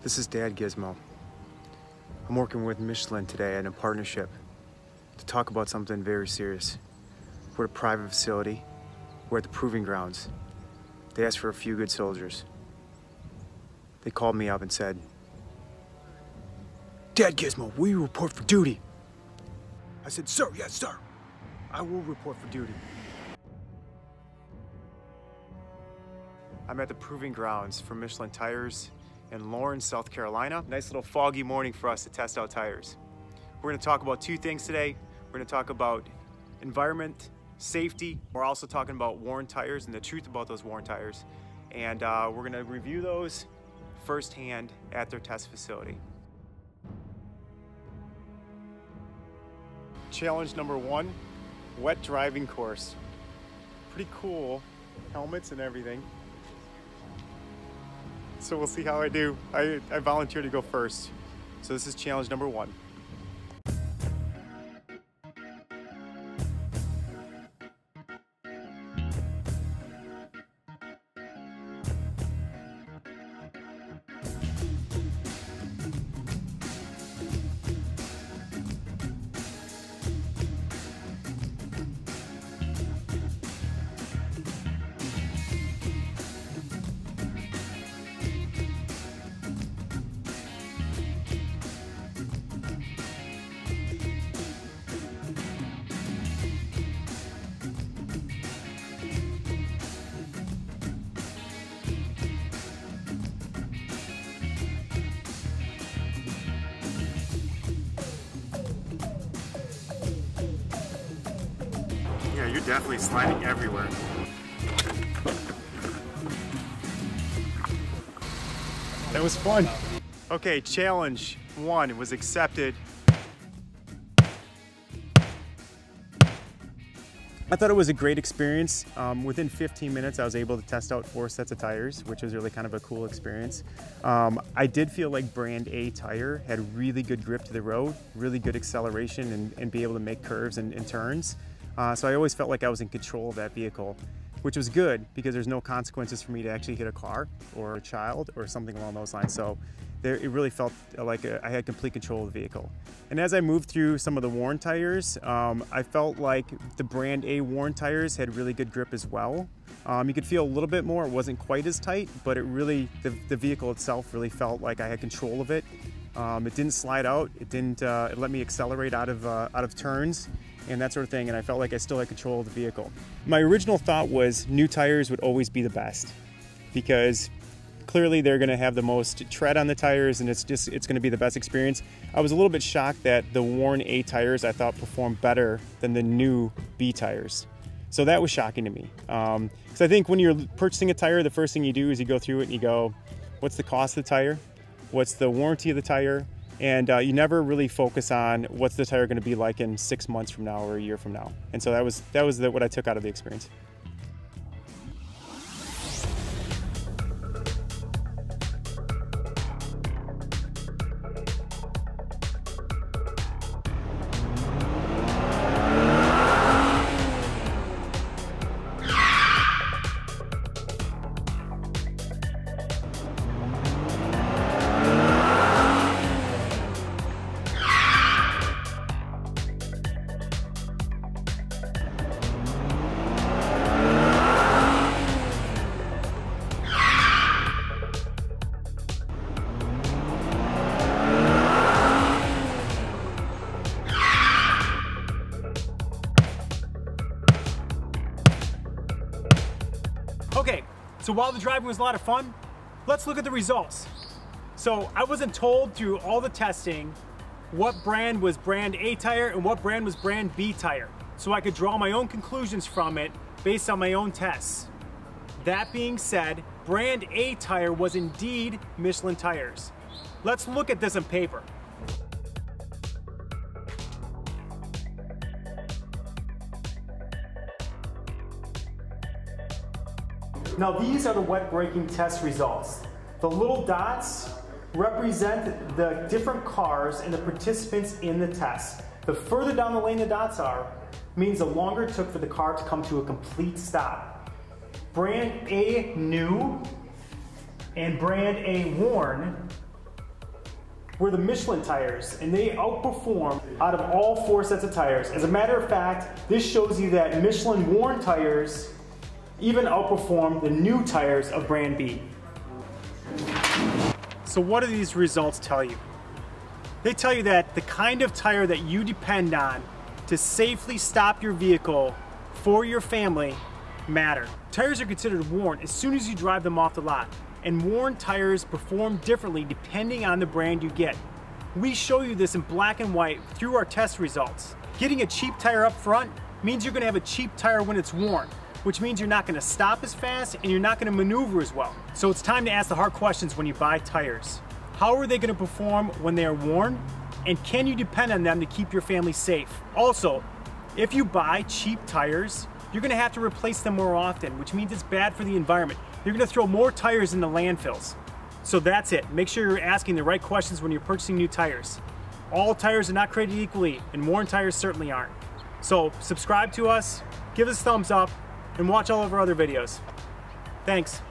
This is Dad Gizmo. I'm working with Michelin today in a partnership to talk about something very serious. We're at a private facility. We're at the proving grounds. They asked for a few good soldiers. They called me up and said, "Dad Gizmo, will you report for duty?" I said, "Sir, yes, sir. I will report for duty." I'm at the proving grounds for Michelin Tires in Lawrence, South Carolina. Nice little foggy morning for us to test out tires. We're gonna talk about two things today. We're gonna talk about environment, safety. We're also talking about worn tires and the truth about those worn tires. And we're gonna review those firsthand at their test facility. Challenge number one, wet driving course. Pretty cool, helmets and everything. So we'll see how I do. I volunteered to go first. So this is challenge number one. Yeah, you're definitely sliding everywhere. That was fun. Okay, challenge one was accepted. I thought it was a great experience. Within 15 minutes, I was able to test out 4 sets of tires, which was really kind of a cool experience. I did feel like brand A tire had really good grip to the road, really good acceleration and be able to make curves and turns. So I always felt like I was in control of that vehicle, which was good because there's no consequences for me to actually hit a car or a child or something along those lines. So it really felt like I had complete control of the vehicle. And as I moved through some of the worn tires, I felt like the brand A worn tires had really good grip as well. You could feel a little bit more. It wasn't quite as tight, but it really, the vehicle itself really felt like I had control of it. It didn't slide out. It didn't. It let me accelerate out of turns and that sort of thing, and I felt like I still had control of the vehicle. My original thought was new tires would always be the best because clearly they're going to have the most tread on the tires and it's going to be the best experience. I was a little bit shocked that the worn A tires I thought performed better than the new B tires. So that was shocking to me. Because I think when you're purchasing a tire, the first thing you do is you go through it and you go, what's the cost of the tire? What's the warranty of the tire? And you never really focus on what's the tire going to be like in 6 months from now or a year from now. And so that was what I took out of the experience. Okay, so while the driving was a lot of fun, let's look at the results. So I wasn't told through all the testing what brand was brand A tire and what brand was brand B tire. So I could draw my own conclusions from it based on my own tests. That being said, brand A tire was indeed Michelin tires. Let's look at this on paper. Now these are the wet braking test results. The little dots represent the different cars and the participants in the test. The further down the lane the dots are, means the longer it took for the car to come to a complete stop. Brand A new and brand A worn were the Michelin tires, and they outperformed out of all 4 sets of tires. As a matter of fact, this shows you that Michelin worn tires even outperform the new tires of brand B. So what do these results tell you? They tell you that the kind of tire that you depend on to safely stop your vehicle for your family matter. Tires are considered worn as soon as you drive them off the lot, and worn tires perform differently depending on the brand you get. We show you this in black and white through our test results. Getting a cheap tire up front means you're going to have a cheap tire when it's worn, which means you're not going to stop as fast and you're not going to maneuver as well. So it's time to ask the hard questions when you buy tires. How are they going to perform when they are worn? And can you depend on them to keep your family safe? Also, if you buy cheap tires, you're going to have to replace them more often, which means it's bad for the environment. You're going to throw more tires into landfills. So that's it. Make sure you're asking the right questions when you're purchasing new tires. All tires are not created equally, and worn tires certainly aren't. So subscribe to us, give us a thumbs up, and watch all of our other videos. Thanks.